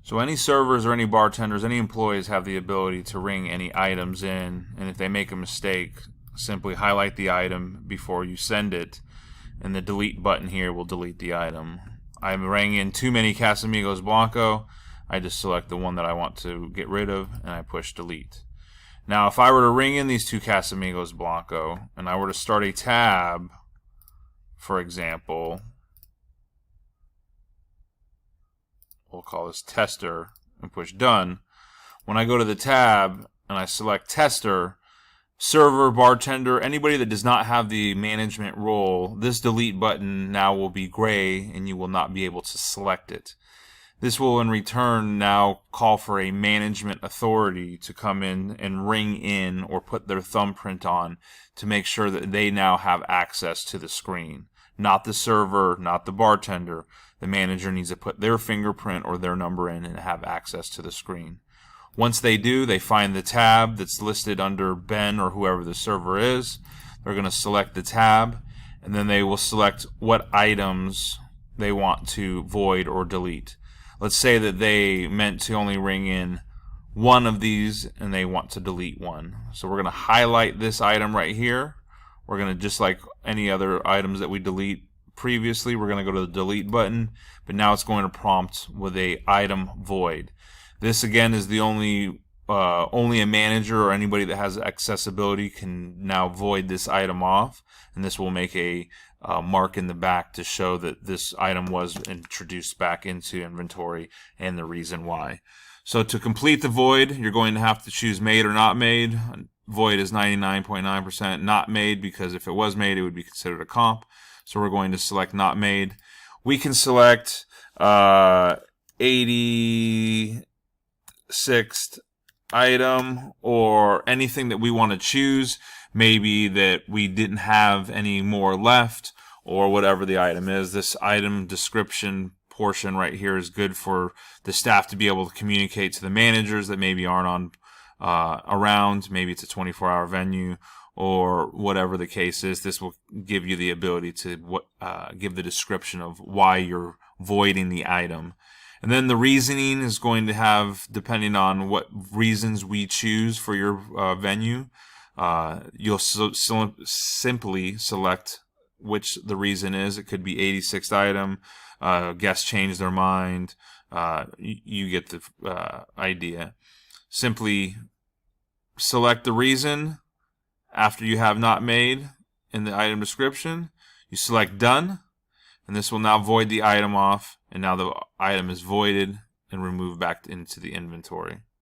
So any servers or any bartenders, any employees have the ability to ring any items in, and if they make a mistake, simply highlight the item before you send it, and the delete button here will delete the item. I rang in too many Casamigos Blanco. I just select the one that I want to get rid of, and I push delete. Now, if I were to ring in these two Casamigos Blanco, and I were to start a tab, for example, we'll call this tester, and push done. When I go to the tab and I select tester, server, bartender, anybody that does not have the management role, this delete button now will be gray and you will not be able to select it. This will in return now call for a management authority to come in and ring in or put their thumbprint on to make sure that they now have access to the screen. Not the server, not the bartender. The manager needs to put their fingerprint or their number in and have access to the screen. Once they do, they find the tab that's listed under Ben or whoever the server is. They're going to select the tab, and then they will select what items they want to void or delete. Let's say that they meant to only ring in one of these and they want to delete one. So we're going to highlight this item right here. We're going to, just like any other items that we delete previously, we're going to go to the delete button, but now it's going to prompt with a item void. This again is the only a manager or anybody that has accessibility can now void this item off, and this will make a mark in the back to show that this item was introduced back into inventory and the reason why. So to complete the void, you're going to have to choose made or not made. Void is 99.9% not made, because if it was made, it would be considered a comp. So we're going to select not made. We can select 86th item or anything that we want to choose. Maybe that we didn't have any more left or whatever the item is. This item description portion right here is good for the staff to be able to communicate to the managers that maybe aren't on around. Maybe it's a 24-hour venue or whatever the case is. This will give you the ability to give the description of why you're voiding the item. And then the reasoning is going to have, depending on what reasons we choose for your venue, you'll simply select which the reason is. It could be 86th item, guests change their mind, you get the idea. Simply select the reason after you have not made in the item description. You select done, and this will now void the item off, and now the item is voided and removed back into the inventory.